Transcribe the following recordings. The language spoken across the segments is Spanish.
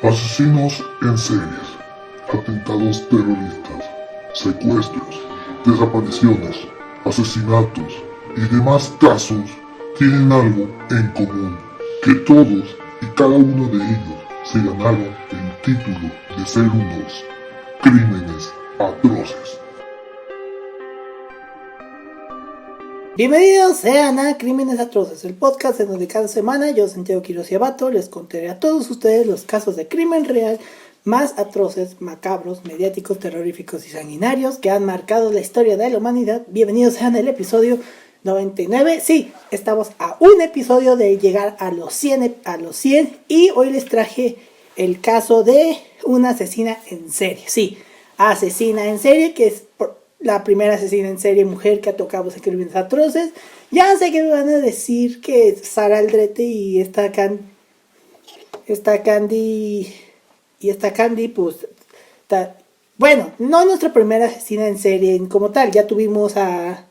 Asesinos en series, atentados terroristas, secuestros, desapariciones, asesinatos y demás casos tienen algo en común, que todos y cada uno de ellos se ganaron el título de ser unos crímenes atroces. Bienvenidos sean a Crímenes Atroces, el podcast en donde cada semana yo, Santiago Quiroz y Abato, les contaré a todos ustedes los casos de crimen real más atroces, macabros, mediáticos, terroríficos y sanguinarios que han marcado la historia de la humanidad. Bienvenidos sean al episodio 99. Sí, estamos a un episodio de llegar a los 100 y hoy les traje el caso de una asesina en serie. Sí, asesina en serie, que es la primera asesina en serie mujer que ha tocado ese crímenes atroces. Ya sé que me van a decir que Sara Aldrete y esta Candy, pues, bueno, no nuestra primera asesina en serie como tal. Ya tuvimos a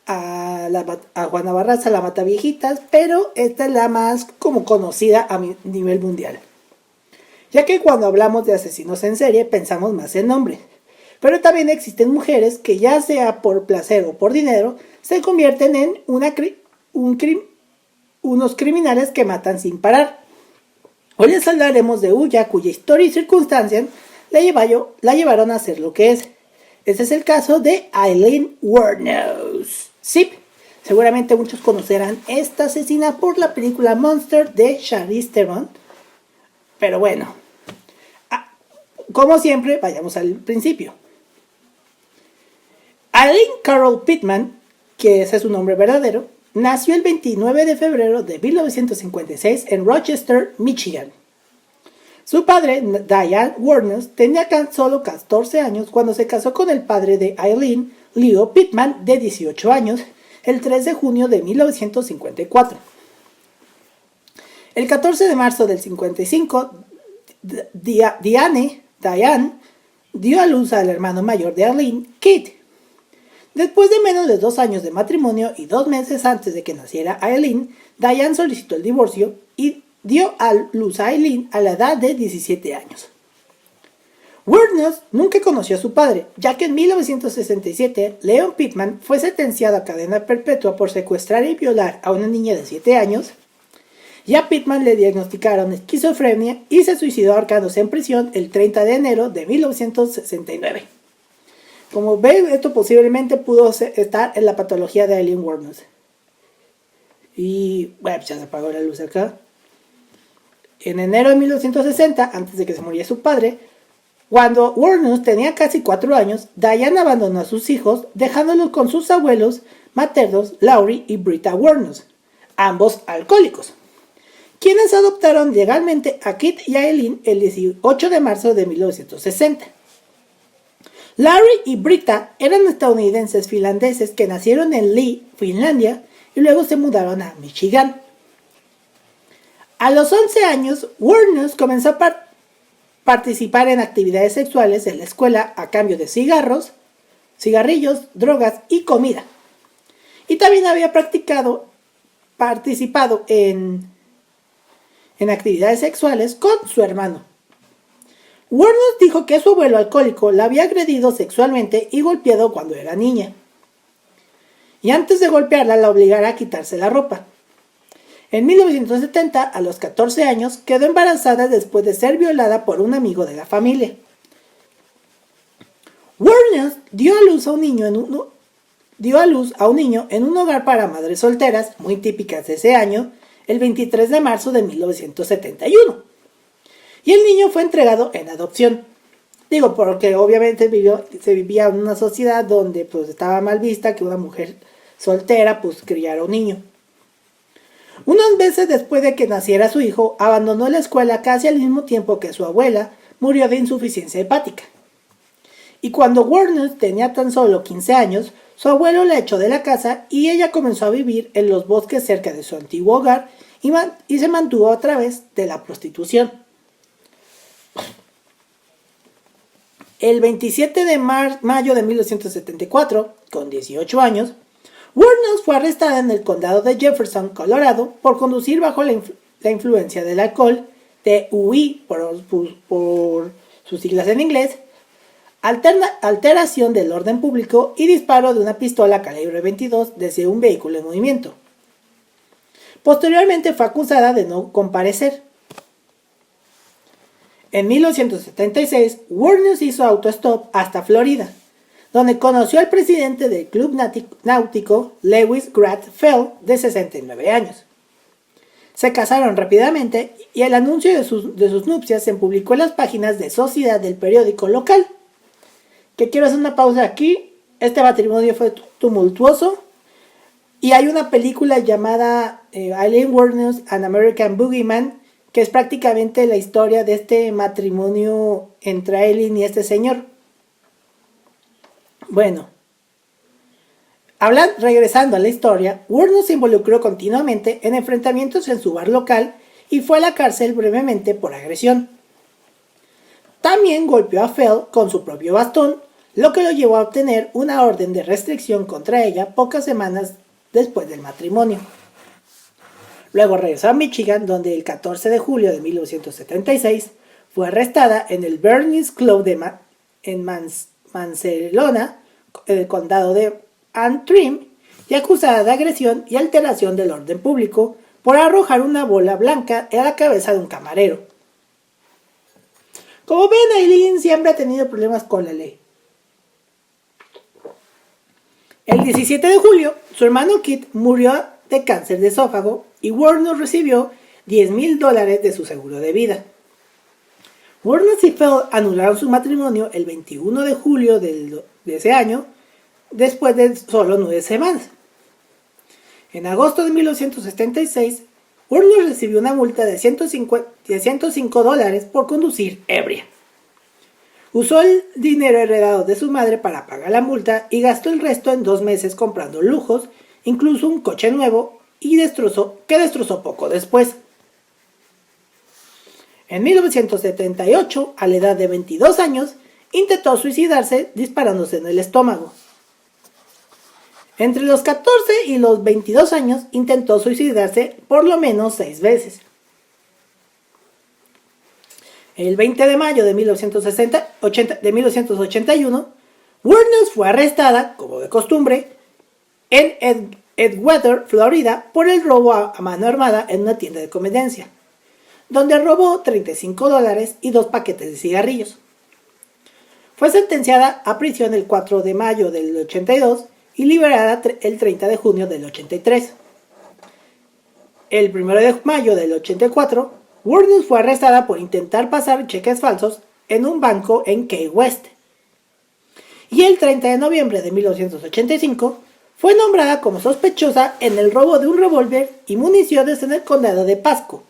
Juana Barraza, la Mataviejitas, pero esta es la más como conocida a nivel mundial. Ya que cuando hablamos de asesinos en serie pensamos más en nombres. Pero también existen mujeres que, ya sea por placer o por dinero, se convierten en unos criminales que matan sin parar. Hoy les hablaremos de Ulla, cuya historia y circunstancias la llevaron a ser lo que es. Este es el caso de Aileen Wuornos. Sí, seguramente muchos conocerán esta asesina por la película Monster de Charlize Theron. Pero bueno, como siempre, vayamos al principio. Aileen Carol Pittman, que ese es su nombre verdadero, nació el 29 de febrero de 1956 en Rochester, Michigan. Su padre, Diane Wuornos, tenía tan solo 14 años cuando se casó con el padre de Aileen, Leo Pittman, de 18 años, el 3 de junio de 1954. El 14 de marzo del 55, Diane dio a luz al hermano mayor de Aileen, Kit. Después de menos de 2 años de matrimonio y 2 meses antes de que naciera Aileen, Diane solicitó el divorcio y dio a luz a Aileen a la edad de 17 años. Wuornos nunca conoció a su padre, ya que en 1967 Leon Pittman fue sentenciado a cadena perpetua por secuestrar y violar a una niña de 7 años. Y a Pittman le diagnosticaron esquizofrenia y se suicidó ahorcándose en prisión el 30 de enero de 1969. Como ven, esto posiblemente pudo estar en la patología de Aileen Wuornos. Y bueno, ya se apagó la luz acá. En enero de 1960, antes de que se muriera su padre, cuando Wuornos tenía casi 4 años, Diane abandonó a sus hijos, dejándolos con sus abuelos maternos, Laurie y Britta Wuornos, ambos alcohólicos, quienes adoptaron legalmente a Kit y a Aileen el 18 de marzo de 1960. Laurie y Britta eran estadounidenses finlandeses que nacieron en Lee, Finlandia, y luego se mudaron a Michigan. A los 11 años, Wuornos comenzó a participar en actividades sexuales en la escuela a cambio de cigarrillos, drogas y comida. Y también había participado en actividades sexuales con su hermano. Wuornos dijo que su abuelo alcohólico la había agredido sexualmente y golpeado cuando era niña. Y antes de golpearla la obligara a quitarse la ropa. En 1970, a los 14 años, quedó embarazada después de ser violada por un amigo de la familia. Wuornos dio a luz a un niño en un hogar para madres solteras, muy típicas de ese año, el 23 de marzo de 1971. Y el niño fue entregado en adopción. Digo, porque obviamente se vivía en una sociedad donde pues estaba mal vista que una mujer soltera pues criara un niño. Unos meses después de que naciera su hijo, abandonó la escuela casi al mismo tiempo que su abuela murió de insuficiencia hepática. Y cuando Wuornos tenía tan solo 15 años, su abuelo la echó de la casa y ella comenzó a vivir en los bosques cerca de su antiguo hogar y se mantuvo a través de la prostitución. El 27 de mayo de 1974, con 18 años, Wuornos fue arrestada en el condado de Jefferson, Colorado, por conducir bajo la influencia del alcohol, TUI por sus siglas en inglés, alteración del orden público y disparo de una pistola calibre 22 desde un vehículo en movimiento. Posteriormente fue acusada de no comparecer. En 1976, Wuornos hizo autostop hasta Florida, donde conoció al presidente del club náutico Lewis Grant Fell, de 69 años. Se casaron rápidamente y el anuncio de sus nupcias se publicó en las páginas de sociedad del periódico local. Que quiero hacer una pausa aquí. Este matrimonio fue tumultuoso y hay una película llamada Aileen Wuornos, An American Boogeyman, que es prácticamente la historia de este matrimonio entre Aileen y este señor. Bueno, regresando a la historia, Wuornos se involucró continuamente en enfrentamientos en su bar local y fue a la cárcel brevemente por agresión. También golpeó a Fell con su propio bastón, lo que lo llevó a obtener una orden de restricción contra ella pocas semanas después del matrimonio. Luego regresó a Michigan, donde el 14 de julio de 1976 fue arrestada en el Bernice Club en Mancelona, el condado de Antrim, y acusada de agresión y alteración del orden público por arrojar una bola blanca a la cabeza de un camarero. Como ven, Aileen siempre ha tenido problemas con la ley. El 17 de julio, su hermano Kit murió de cáncer de esófago y Wuornos recibió $10,000 de su seguro de vida. Wuornos y Fell anularon su matrimonio el 21 de julio de ese año, después de solo 9 semanas. En agosto de 1976, Wuornos recibió una multa de $105 por conducir ebria. Usó el dinero heredado de su madre para pagar la multa y gastó el resto en 2 meses comprando lujos, incluso un coche nuevo, que destrozó poco después. En 1978, a la edad de 22 años, intentó suicidarse disparándose en el estómago. Entre los 14 y los 22 años intentó suicidarse por lo menos 6 veces. El 20 de mayo de 1981, Wuornos fue arrestada, como de costumbre, en Edgewater, Florida, por el robo a mano armada en una tienda de conveniencia, donde robó $35 y 2 paquetes de cigarrillos. Fue sentenciada a prisión el 4 de mayo del 82 y liberada el 30 de junio del 83. El 1 de mayo del 84, Wuornos fue arrestada por intentar pasar cheques falsos en un banco en Key West. Y el 30 de noviembre de 1985 fue nombrada como sospechosa en el robo de un revólver y municiones en el condado de Pasco.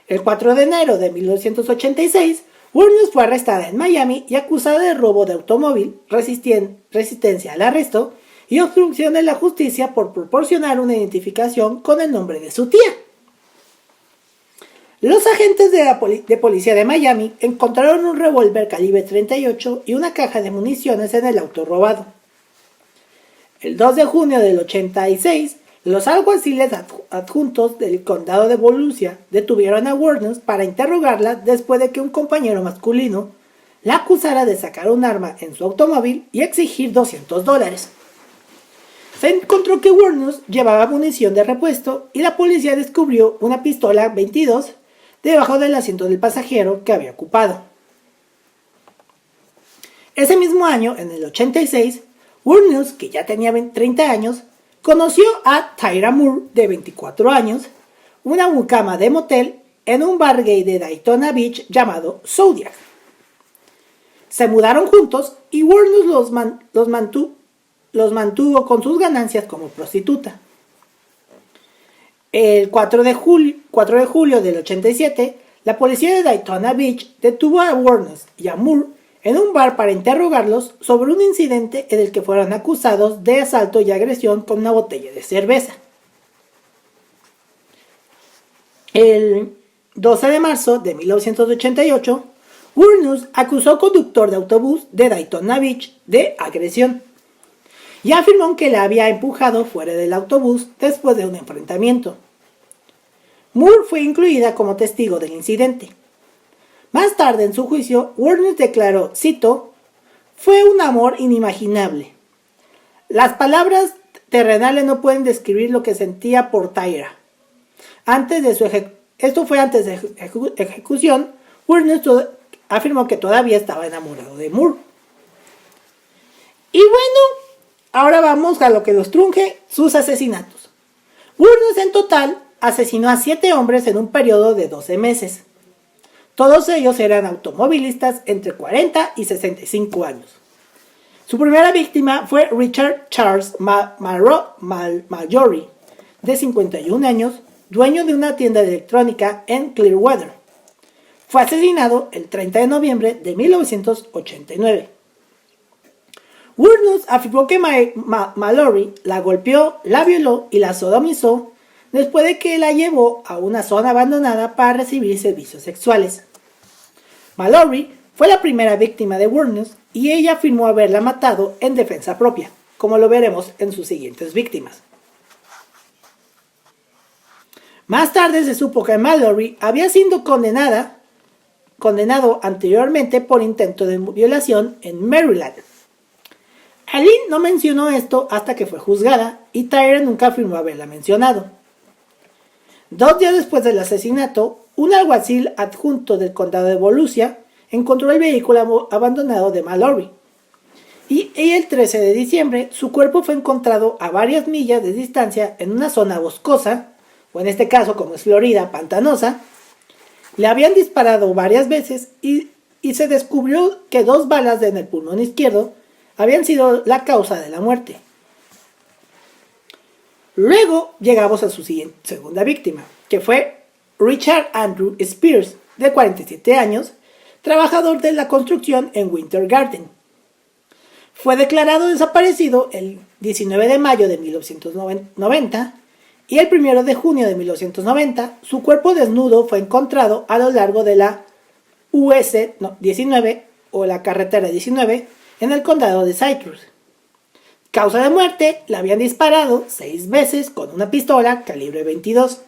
El 4 de enero de 1986, Wuornos fue arrestada en Miami y acusada de robo de automóvil, resistencia al arresto y obstrucción de la justicia por proporcionar una identificación con el nombre de su tía. Los agentes de policía de Miami encontraron un revólver calibre 38 y una caja de municiones en el auto robado. El 2 de junio del 86, los alguaciles adjuntos del condado de Volusia detuvieron a Wuornos para interrogarla después de que un compañero masculino la acusara de sacar un arma en su automóvil y exigir $200. Se encontró que Wuornos llevaba munición de repuesto y la policía descubrió una pistola 22 debajo del asiento del pasajero que había ocupado. Ese mismo año, en el 86, Wuornos, que ya tenía 30 años, conoció a Tyra Moore, de 24 años, una mucama de motel en un bar gay de Daytona Beach llamado Zodiac. Se mudaron juntos y Wuornos los mantuvo con sus ganancias como prostituta. El 4 de julio del 87, la policía de Daytona Beach detuvo a Wuornos y a Moore en un bar para interrogarlos sobre un incidente en el que fueron acusados de asalto y agresión con una botella de cerveza. El 12 de marzo de 1988, Wuornos acusó al conductor de autobús de Daytona Beach de agresión y afirmó que la había empujado fuera del autobús después de un enfrentamiento. Moore fue incluida como testigo del incidente. Más tarde en su juicio, Wuornos declaró, cito, «Fue un amor inimaginable. Las palabras terrenales no pueden describir lo que sentía por Tyra. Esto fue antes de ejecución. Wuornos afirmó que todavía estaba enamorado de Moore». Y bueno, ahora vamos a lo que los trunje, sus asesinatos. Wuornos en total asesinó a 7 hombres en un periodo de 12 meses. Todos ellos eran automovilistas entre 40 y 65 años. Su primera víctima fue Richard Charles Mallory, de 51 años, dueño de una tienda de electrónica en Clearwater. Fue asesinado el 30 de noviembre de 1989. Wuornos afirmó que Mallory la golpeó, la violó y la sodomizó después de que la llevó a una zona abandonada para recibir servicios sexuales. Mallory fue la primera víctima de Wuornos y ella afirmó haberla matado en defensa propia, como lo veremos en sus siguientes víctimas. Más tarde se supo que Mallory había sido condenado anteriormente por intento de violación en Maryland. Aileen no mencionó esto hasta que fue juzgada y Tyra nunca afirmó haberla mencionado. 2 días después del asesinato, un alguacil adjunto del condado de Volusia encontró el vehículo abandonado de Mallory. Y el 13 de diciembre, su cuerpo fue encontrado a varias millas de distancia en una zona boscosa, o en este caso, como es Florida, pantanosa. Le habían disparado varias veces y se descubrió que 2 balas en el pulmón izquierdo habían sido la causa de la muerte. Luego llegamos a su segunda víctima, que fue Richard Andrew Spears, de 47 años, trabajador de la construcción en Winter Garden. Fue declarado desaparecido el 19 de mayo de 1990 y el 1 de junio de 1990 su cuerpo desnudo fue encontrado a lo largo de la US 19 o la carretera 19 en el condado de Citrus. Causa de muerte: la habían disparado 6 veces con una pistola calibre 22.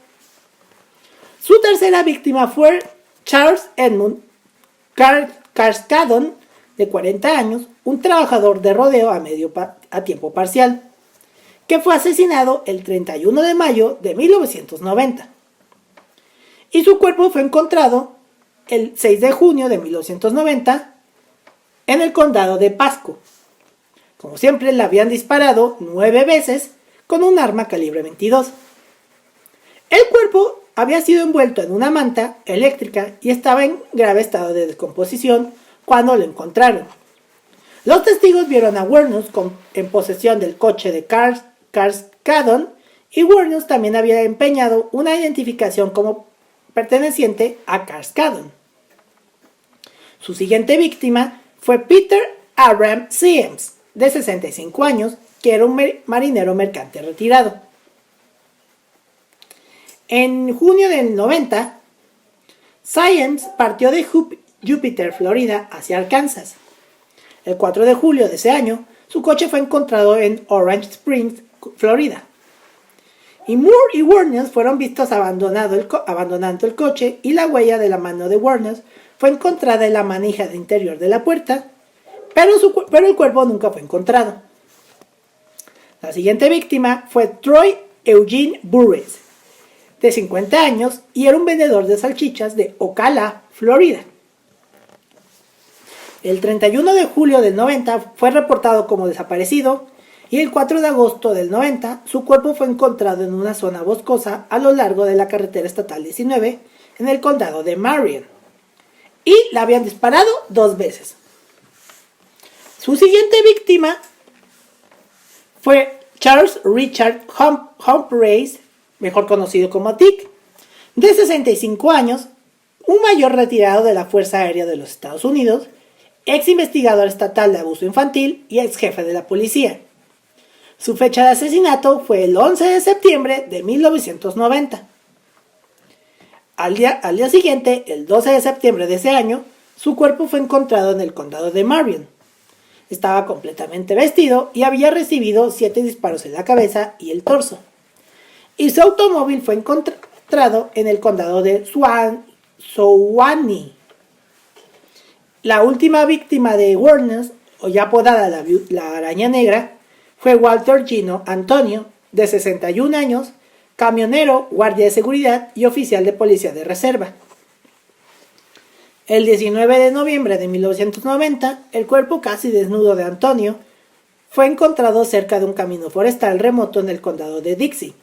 Su tercera víctima fue Charles Edmund Carskadon, de 40 años, un trabajador de rodeo a tiempo parcial, que fue asesinado el 31 de mayo de 1990. Y su cuerpo fue encontrado el 6 de junio de 1990 en el condado de Pasco. Como siempre, le habían disparado 9 veces con un arma calibre 22. El cuerpo había sido envuelto en una manta eléctrica y estaba en grave estado de descomposición cuando lo encontraron. Los testigos vieron a Wuornos en posesión del coche de Carskadon, y Wuornos también había empeñado una identificación como perteneciente a Carskadon. Su siguiente víctima fue Peter Abraham Sims, de 65 años, que era un marinero mercante retirado. En junio del 90, Sims partió de Jupiter, Florida, hacia Arkansas. El 4 de julio de ese año, su coche fue encontrado en Orange Springs, Florida. Y Moore y Wuornos fueron vistos abandonando el coche, y la huella de la mano de Wuornos fue encontrada en la manija de interior de la puerta, pero el cuerpo nunca fue encontrado. La siguiente víctima fue Troy Eugene Burris, de 50 años, y era un vendedor de salchichas de Ocala, Florida. El 31 de julio del 90 fue reportado como desaparecido, y el 4 de agosto del 90 su cuerpo fue encontrado en una zona boscosa a lo largo de la carretera estatal 19 en el condado de Marion, y la habían disparado 2 veces. Su siguiente víctima fue Charles Richard Humphreys, mejor conocido como Dick, de 65 años, un mayor retirado de la Fuerza Aérea de los Estados Unidos, ex investigador estatal de abuso infantil y ex jefe de la policía. Su fecha de asesinato fue el 11 de septiembre de 1990. Al día siguiente, el 12 de septiembre de ese año, su cuerpo fue encontrado en el condado de Marion. Estaba completamente vestido y había recibido 7 disparos en la cabeza y el torso. Y su automóvil fue concentrado en el condado de Suwannee. La última víctima de Wuornos, o ya apodada la Araña Negra, fue Walter Gino Antonio, de 61 años, camionero, guardia de seguridad y oficial de policía de reserva. El 19 de noviembre de 1990, el cuerpo casi desnudo de Antonio fue encontrado cerca de un camino forestal remoto en el condado de Dixie.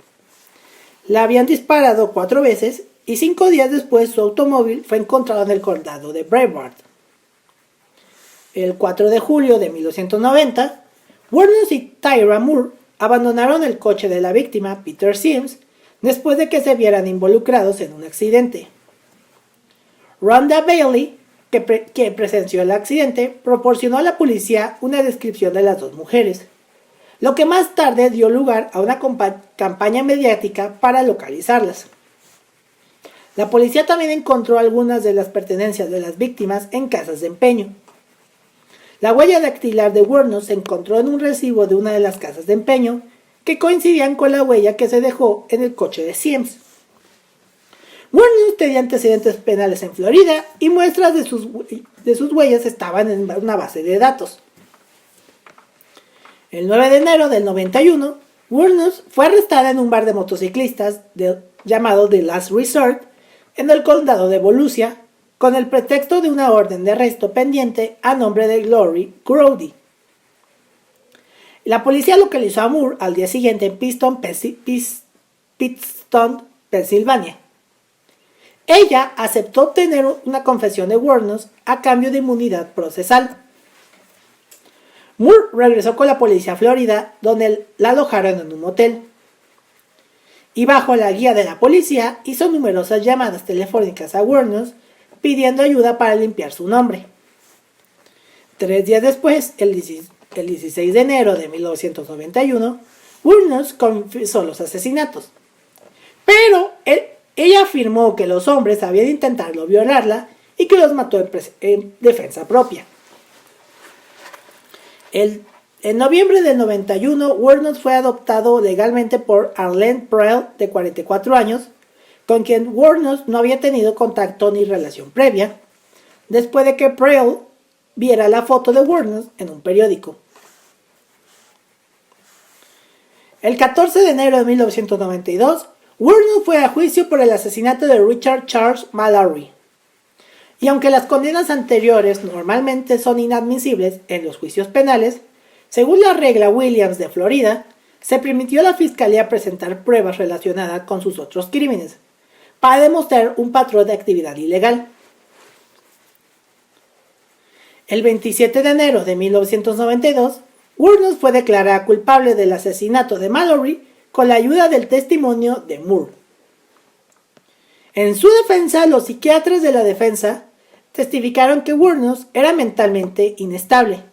Le habían disparado 4 veces y 5 días después su automóvil fue encontrado en el condado de Brevard. El 4 de julio de 1990, Wuornos y Tyra Moore abandonaron el coche de la víctima, Peter Sims, después de que se vieran involucrados en un accidente. Rhonda Bailey, que presenció el accidente, proporcionó a la policía una descripción de las dos mujeres, lo que más tarde dio lugar a una campaña mediática para localizarlas. La policía también encontró algunas de las pertenencias de las víctimas en casas de empeño. La huella dactilar de Wuornos se encontró en un recibo de una de las casas de empeño que coincidían con la huella que se dejó en el coche de Sims. Wuornos tenía antecedentes penales en Florida y muestras de sus huellas estaban en una base de datos. El 9 de enero del 91, Wuornos fue arrestada en un bar de motociclistas llamado The Last Resort en el condado de Volusia, con el pretexto de una orden de arresto pendiente a nombre de Lori Grody. La policía localizó a Moore al día siguiente en Pittston, Pensilvania. Ella aceptó obtener una confesión de Wuornos a cambio de inmunidad procesal. Moore regresó con la policía a Florida, donde la alojaron en un motel. Y bajo la guía de la policía, hizo numerosas llamadas telefónicas a Wuornos pidiendo ayuda para limpiar su nombre. 3 días después, el 16 de enero de 1991, Wuornos confesó los asesinatos. Pero ella afirmó que los hombres habían intentado violarla y que los mató en defensa propia. En noviembre del 91, Wuornos fue adoptado legalmente por Arlene Prell, de 44 años, con quien Wuornos no había tenido contacto ni relación previa, después de que Prell viera la foto de Wuornos en un periódico. El 14 de enero de 1992, Wuornos fue a juicio por el asesinato de Richard Charles Mallory. Y aunque las condenas anteriores normalmente son inadmisibles en los juicios penales, según la regla Williams de Florida, se permitió a la fiscalía presentar pruebas relacionadas con sus otros crímenes, para demostrar un patrón de actividad ilegal. El 27 de enero de 1992, Wuornos fue declarada culpable del asesinato de Mallory con la ayuda del testimonio de Moore. En su defensa, los psiquiatras de la defensa testificaron que Wuornos era mentalmente inestable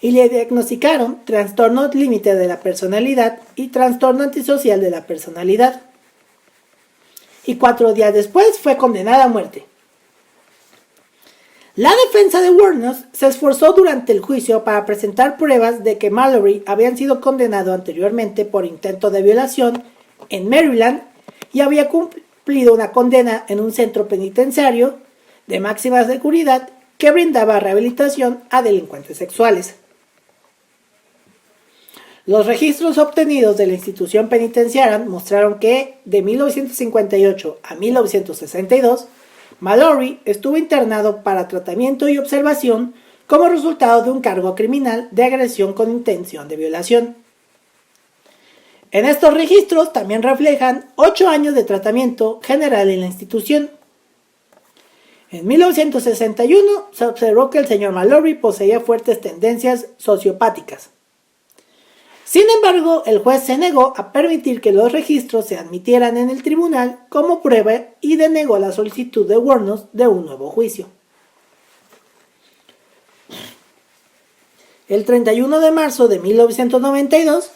y le diagnosticaron trastorno límite de la personalidad y trastorno antisocial de la personalidad. Y 4 días después fue condenada a muerte. La defensa de Wuornos se esforzó durante el juicio para presentar pruebas de que Mallory había sido condenado anteriormente por intento de violación en Maryland y había cumplido una condena en un centro penitenciario de máxima seguridad que brindaba rehabilitación a delincuentes sexuales. Los registros obtenidos de la institución penitenciaria mostraron que, de 1958 a 1962, Mallory estuvo internado para tratamiento y observación como resultado de un cargo criminal de agresión con intención de violación. En estos registros también reflejan 8 años de tratamiento general en la institución. En 1961 se observó que el señor Mallory poseía fuertes tendencias sociopáticas. Sin embargo, el juez se negó a permitir que los registros se admitieran en el tribunal como prueba y denegó la solicitud de Wuornos de un nuevo juicio. El 31 de marzo de 1992,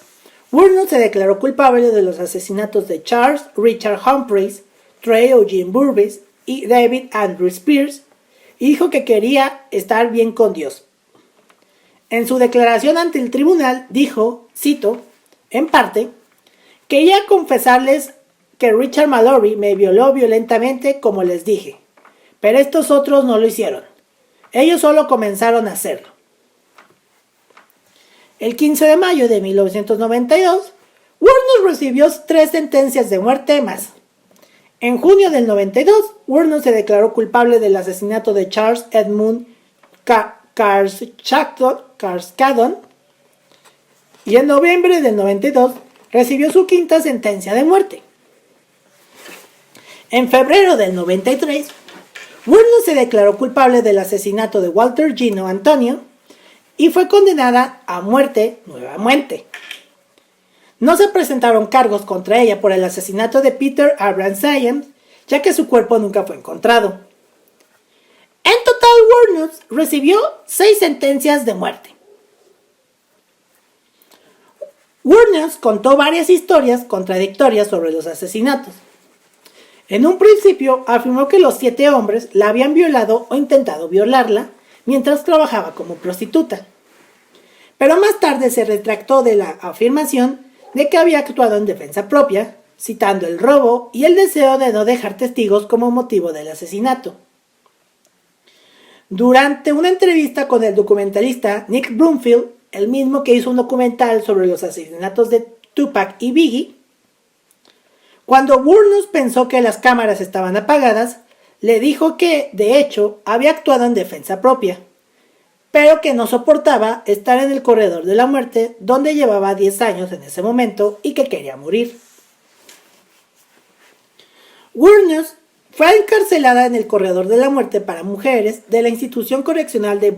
Wuornos se declaró culpable de los asesinatos de Charles Richard Humphreys, Trey Eugene Burbis y David Andrew Spears, y dijo que quería estar bien con Dios. En su declaración ante el tribunal dijo, cito, en parte, quería confesarles que Richard Mallory me violó violentamente como les dije, pero estos otros no lo hicieron. Ellos solo comenzaron a hacerlo. El 15 de mayo de 1992, Wuornos recibió 3 sentencias de muerte más. En junio del 92, Wuornos se declaró culpable del asesinato de Charles Edmund Carskadon y en noviembre del 92 recibió su 5ª sentencia de muerte. En febrero del 93, Wuornos se declaró culpable del asesinato de Walter Gino Antonio y fue condenada a muerte nuevamente. No se presentaron cargos contra ella por el asesinato de Peter Abraham Sayers, ya que su cuerpo nunca fue encontrado. En total, Wuornos recibió 6 sentencias de muerte. Wuornos contó varias historias contradictorias sobre los asesinatos. En un principio afirmó que los 7 hombres la habían violado o intentado violarla mientras trabajaba como prostituta. Pero más tarde se retractó de la afirmación de que había actuado en defensa propia, citando el robo y el deseo de no dejar testigos como motivo del asesinato. Durante una entrevista con el documentalista Nick Broomfield, el mismo que hizo un documental sobre los asesinatos de Tupac y Biggie, cuando Wuornos pensó que las cámaras estaban apagadas, le dijo que, de hecho, había actuado en defensa propia, pero que no soportaba estar en el corredor de la muerte, donde llevaba 10 años en ese momento y que quería morir. Wuornos fue encarcelada en el corredor de la muerte para mujeres de la institución correccional de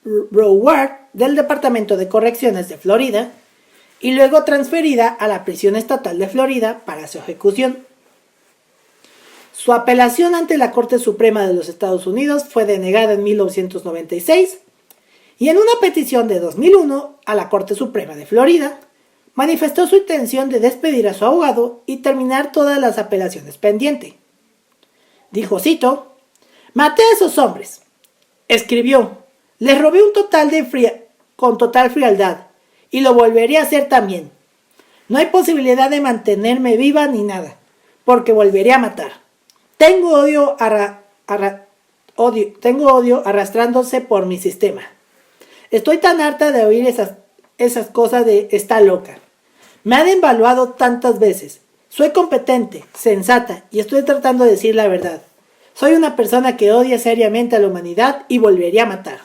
Broward del Departamento de Correcciones de Florida y luego transferida a la prisión estatal de Florida para su ejecución. Su apelación ante la Corte Suprema de los Estados Unidos fue denegada en 1996 y en una petición de 2001 a la Corte Suprema de Florida manifestó su intención de despedir a su abogado y terminar todas las apelaciones pendientes. Dijo, cito, «Maté a esos hombres». Escribió, «Les robé con total frialdad y lo volvería a hacer también. No hay posibilidad de mantenerme viva ni nada, porque volvería a matar. Tengo odio arrastrándose por mi sistema. Estoy tan harta de oír esas cosas de está loca. Me han evaluado tantas veces. Soy competente, sensata y estoy tratando de decir la verdad. Soy una persona que odia seriamente a la humanidad y volvería a matar».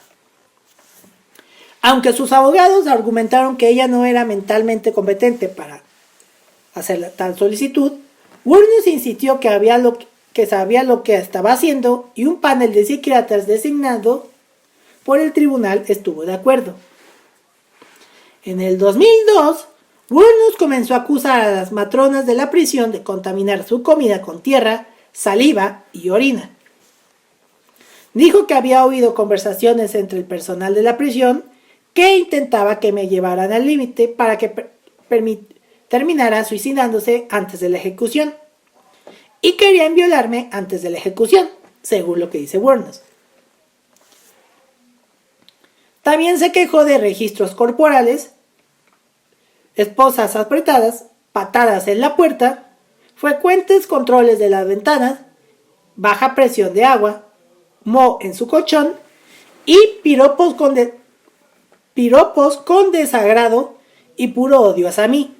Aunque sus abogados argumentaron que ella no era mentalmente competente para hacer tal solicitud, Wuornos insistió que sabía lo que estaba haciendo y un panel de psiquiatras designado por el tribunal estuvo de acuerdo. En el 2002, Wuornos comenzó a acusar a las matronas de la prisión de contaminar su comida con tierra, saliva y orina. Dijo que había oído conversaciones entre el personal de la prisión que intentaba que me llevaran al límite para que terminara suicidándose antes de la ejecución. Y querían violarme antes de la ejecución, según lo que dice Wuornos. También se quejó de registros corporales, esposas apretadas, patadas en la puerta, frecuentes controles de las ventanas, baja presión de agua, moho en su colchón y piropos con desagrado y puro odio hacia mí.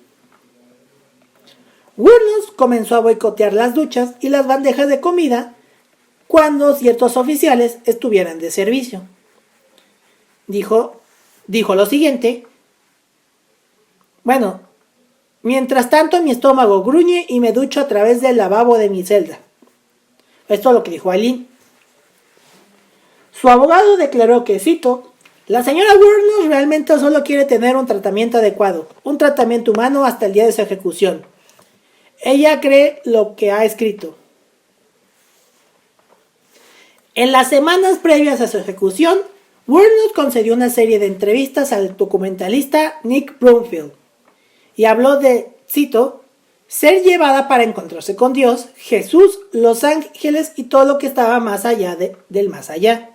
Wuornos comenzó a boicotear las duchas y las bandejas de comida cuando ciertos oficiales estuvieran de servicio. Dijo lo siguiente, «Bueno, mientras tanto mi estómago gruñe y me ducho a través del lavabo de mi celda». Esto es lo que dijo Aileen. Su abogado declaró que, cito, «La señora Wuornos realmente solo quiere tener un tratamiento adecuado, un tratamiento humano hasta el día de su ejecución. Ella cree lo que ha escrito». En las semanas previas a su ejecución, Wuornos concedió una serie de entrevistas al documentalista Nick Broomfield y habló de, cito, «ser llevada para encontrarse con Dios, Jesús, los ángeles y todo lo que estaba más allá del más allá».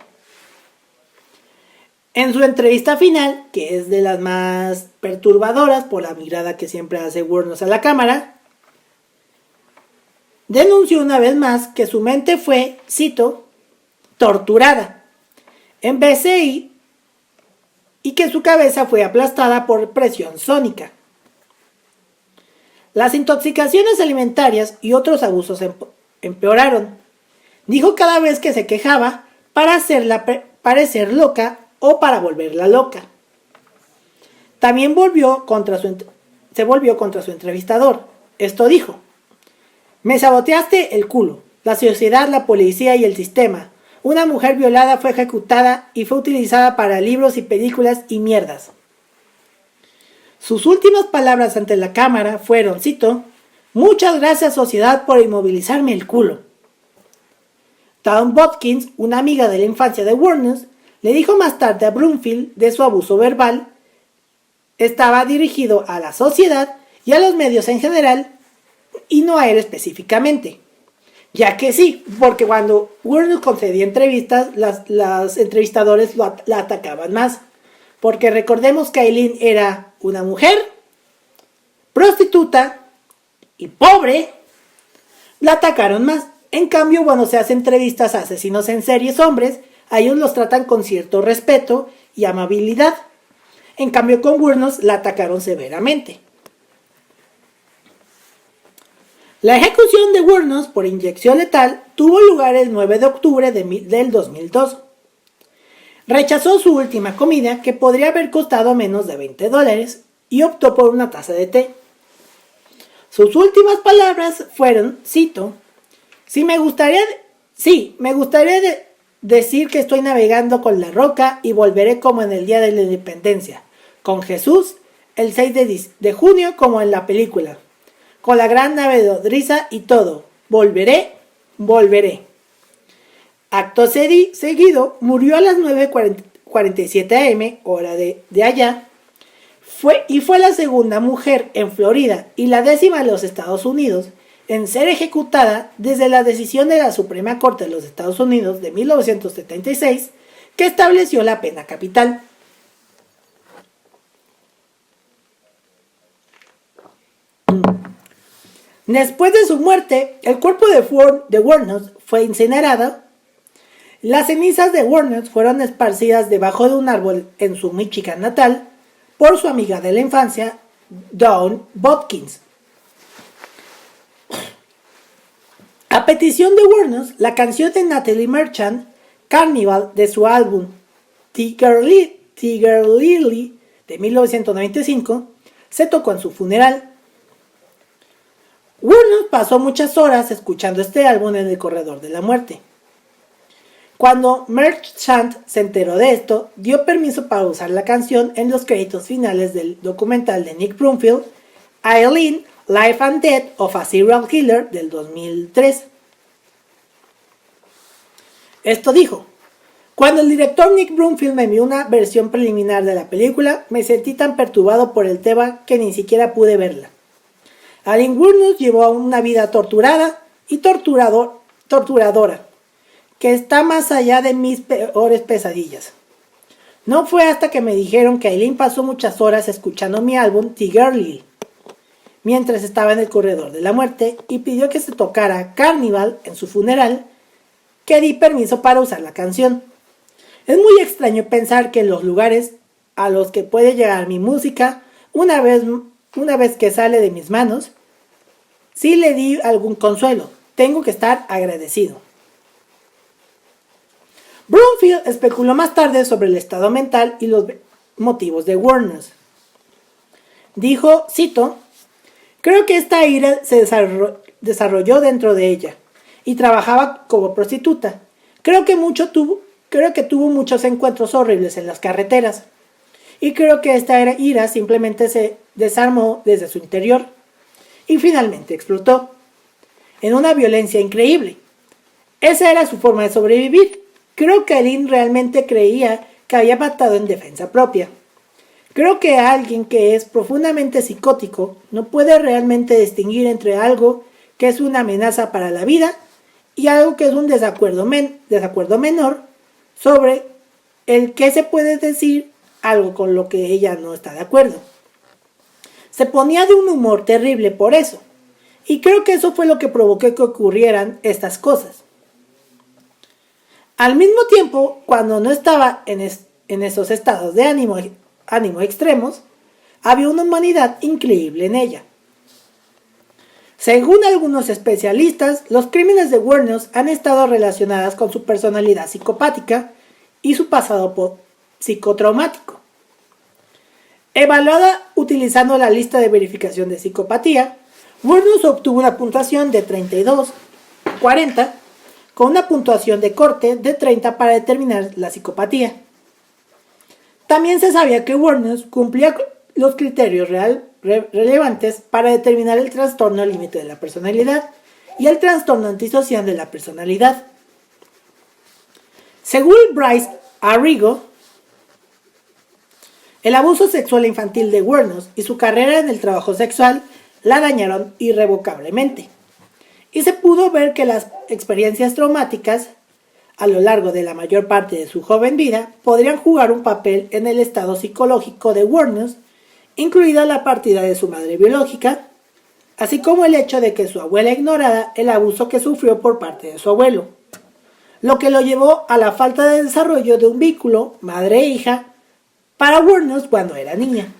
En su entrevista final, que es de las más perturbadoras por la mirada que siempre hace Wuornos a la cámara, denunció una vez más que su mente fue, cito, torturada en BCI y que su cabeza fue aplastada por presión sónica. Las intoxicaciones alimentarias y otros abusos empeoraron. Dijo cada vez que se quejaba para hacerla parecer loca o para volverla loca. También se volvió contra su entrevistador. Esto dijo: me saboteaste el culo, la sociedad, la policía y el sistema. Una mujer violada fue ejecutada y fue utilizada para libros y películas y mierdas. Sus últimas palabras ante la cámara fueron, cito, muchas gracias sociedad por inmovilizarme el culo. Dawn Bodkins, una amiga de la infancia de Wuornos, le dijo más tarde a Brumfield de su abuso verbal. Estaba dirigido a la sociedad y a los medios en general y no a él específicamente. Ya que sí, porque cuando Wuornos concedía entrevistas, los entrevistadores la atacaban más. Porque recordemos que Eileen era una mujer prostituta y pobre, la atacaron más. En cambio, cuando se hacen entrevistas a asesinos en series hombres, a ellos los tratan con cierto respeto y amabilidad. En cambio, con Wuornos la atacaron severamente. La ejecución de Wuornos por inyección letal tuvo lugar el 9 de octubre del 2002. Rechazó su última comida, que podría haber costado menos de $20, y optó por una taza de té. Sus últimas palabras fueron, cito, me gustaría decir que estoy navegando con la roca y volveré como en el día de la independencia, con Jesús el 6 de junio como en la película, con la gran nave nodriza y todo, volveré. Acto seguido, murió a las 9:47 am, hora de allá. Fue la segunda mujer en Florida y la 10ª en los Estados Unidos en ser ejecutada desde la decisión de la Suprema Corte de los Estados Unidos de 1976, que estableció la pena capital. Después de su muerte, el cuerpo de Wuornos fue incinerado. Las cenizas de Wuornos fueron esparcidas debajo de un árbol en su Michigan natal por su amiga de la infancia, Dawn Bodkins. A petición de Wuornos, la canción de Natalie Merchant, Carnival, de su álbum Tiger Lily de 1995, se tocó en su funeral. Wuornos pasó muchas horas escuchando este álbum en el corredor de la muerte. Cuando Merchant se enteró de esto, dio permiso para usar la canción en los créditos finales del documental de Nick Brumfield, Eileen, Life and Death of a Serial Killer, del 2003. Esto dijo: cuando el director Nick Brumfield me envió una versión preliminar de la película, me sentí tan perturbado por el tema que ni siquiera pude verla. Eileen Wuornos llevó una vida torturada y torturadora, que está más allá de mis peores pesadillas. No fue hasta que me dijeron que Eileen pasó muchas horas escuchando mi álbum Tiger Lily mientras estaba en el corredor de la muerte y pidió que se tocara Carnival en su funeral, que di permiso para usar la canción. Es muy extraño pensar que en los lugares a los que puede llegar mi música, una vez que sale de mis manos, sí le di algún consuelo. Tengo que estar agradecido. Brumfield especuló más tarde sobre el estado mental y los motivos de Wuornos. Dijo, cito, creo que esta ira se desarrolló dentro de ella y trabajaba como prostituta. Creo que tuvo muchos encuentros horribles en las carreteras y creo que esta ira simplemente se desarmó desde su interior y finalmente explotó en una violencia increíble. Esa era su forma de sobrevivir. Creo que Eileen realmente creía que había matado en defensa propia. Creo que alguien que es profundamente psicótico no puede realmente distinguir entre algo que es una amenaza para la vida y algo que es un desacuerdo menor sobre el que se puede decir algo con lo que ella no está de acuerdo. Se ponía de un humor terrible por eso. Y creo que eso fue lo que provocó que ocurrieran estas cosas. Al mismo tiempo, cuando no estaba en esos estados de ánimo extremos, había una humanidad increíble en ella. Según algunos especialistas, los crímenes de Wuornos han estado relacionados con su personalidad psicopática y su pasado psicotraumático. Evaluada utilizando la lista de verificación de psicopatía, Wuornos obtuvo una puntuación de 32-40 con una puntuación de corte de 30 para determinar la psicopatía. También se sabía que Wuornos cumplía los criterios relevantes para determinar el trastorno límite de la personalidad y el trastorno antisocial de la personalidad. Según Bryce Arrigo, el abuso sexual infantil de Wuornos y su carrera en el trabajo sexual la dañaron irrevocablemente. Y se pudo ver que las experiencias traumáticas a lo largo de la mayor parte de su joven vida podrían jugar un papel en el estado psicológico de Wuornos, incluida la partida de su madre biológica, así como el hecho de que su abuela ignorara el abuso que sufrió por parte de su abuelo, lo que lo llevó a la falta de desarrollo de un vínculo madre-hija para Wuornos cuando era niña.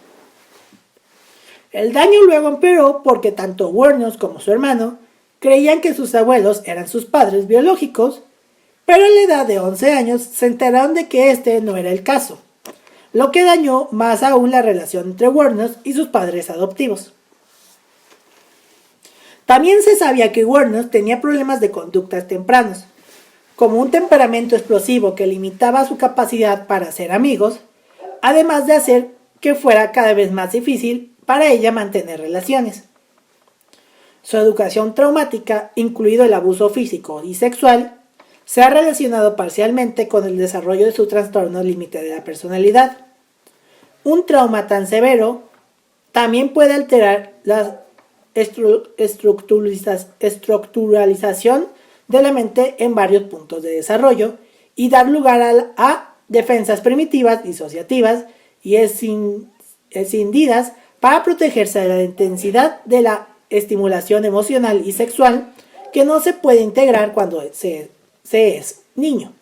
El daño luego empeoró porque tanto Wuornos como su hermano creían que sus abuelos eran sus padres biológicos, pero a la edad de 11 años se enteraron de que este no era el caso, lo que dañó más aún la relación entre Wuornos y sus padres adoptivos. También se sabía que Wuornos tenía problemas de conductas tempranos, como un temperamento explosivo que limitaba su capacidad para hacer amigos, además de hacer que fuera cada vez más difícil para ella mantener relaciones. Su educación traumática, incluido el abuso físico y sexual, se ha relacionado parcialmente con el desarrollo de su trastorno límite de la personalidad. Un trauma tan severo también puede alterar la estructuralización de la mente en varios puntos de desarrollo y dar lugar a defensas primitivas disociativas y escindidas para protegerse de la intensidad de la estimulación emocional y sexual que no se puede integrar cuando se es niño.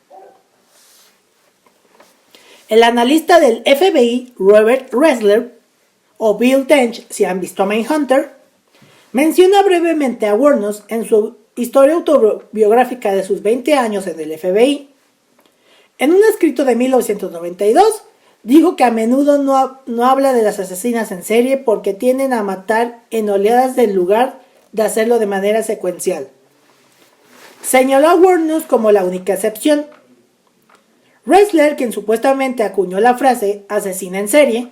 El analista del FBI, Robert Ressler, o Bill Tench, si han visto Mindhunter, menciona brevemente a Wuornos en su historia autobiográfica de sus 20 años en el FBI. En un escrito de 1992, dijo que a menudo no habla de las asesinas en serie porque tienden a matar en oleadas en lugar de hacerlo de manera secuencial. Señaló a Wuornos como la única excepción. Ressler, quien supuestamente acuñó la frase asesina en serie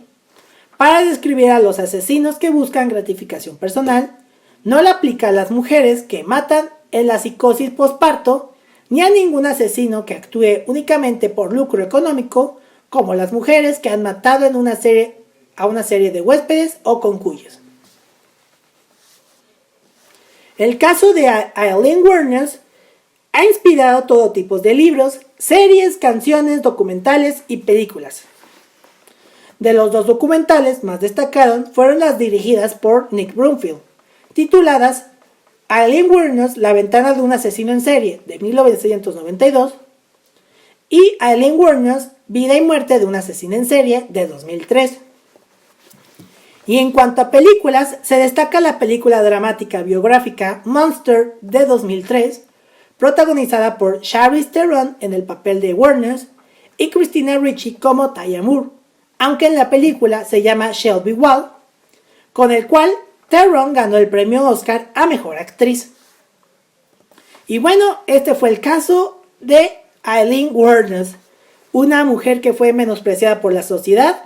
para describir a los asesinos que buscan gratificación personal, no la aplica a las mujeres que matan en la psicosis posparto ni a ningún asesino que actúe únicamente por lucro económico, como las mujeres que han matado a una serie de huéspedes o concuyos. El caso de Aileen Wuornos ha inspirado todo tipo de libros, series, canciones, documentales y películas. De los dos documentales más destacados fueron las dirigidas por Nick Broomfield, tituladas Aileen Wuornos, la ventana de un asesino en serie, de 1992, y Aileen Wuornos, vida y muerte de un asesino en serie, de 2003. Y en cuanto a películas, se destaca la película dramática biográfica Monster, de 2003, protagonizada por Charlize Theron en el papel de Wuornos y Christina Ricci como Taya Moore, aunque en la película se llama Shelby Wall, con el cual Theron ganó el premio Oscar a Mejor Actriz. Y bueno, este fue el caso de Aileen Wuornos, una mujer que fue menospreciada por la sociedad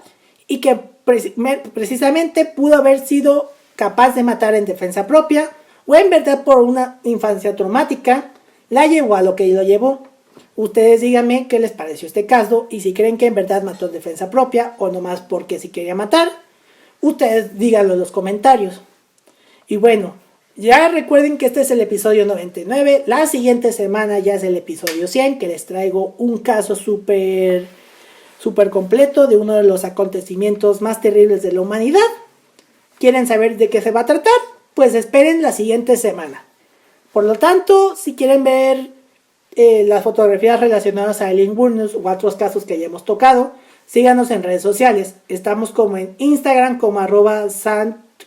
y que precisamente pudo haber sido capaz de matar en defensa propia o en verdad por una infancia traumática la llevó a lo que lo llevó. Ustedes díganme qué les pareció este caso y si creen que en verdad mató en defensa propia o nomás porque si quería matar. Ustedes díganlo en los comentarios. Y bueno, ya recuerden que este es el episodio 99. La siguiente semana ya es el episodio 100, que les traigo un caso súper completo de uno de los acontecimientos más terribles de la humanidad. ¿Quieren saber de qué se va a tratar? pues esperen la siguiente semana. Por lo tanto, si quieren ver las fotografías relacionadas a Aileen Wuornos u otros casos que ya hemos tocado, síganos en redes sociales. Estamos como en Instagram como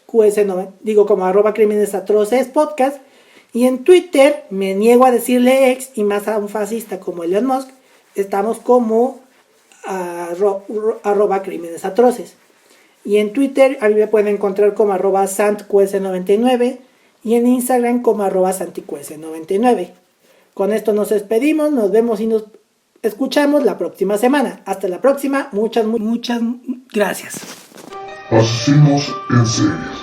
como Crímenes Atroces Podcast, y en Twitter, me niego a decirle ex y más a un fascista como Elon Musk, estamos como @Crímenes Atroces. Y en Twitter a mí me pueden encontrar como @SantQS99 y en Instagram como @SantiQS99. Con esto nos despedimos, nos vemos y nos escuchamos la próxima semana. Hasta la próxima, muchas gracias. Asesinos en series,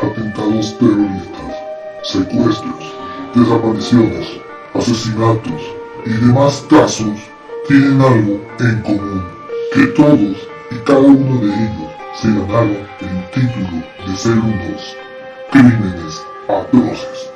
atentados terroristas, secuestros, desapariciones, asesinatos y demás casos tienen algo en común, que todos y cada uno de ellos se ganaron el título de ser unos crímenes atroces.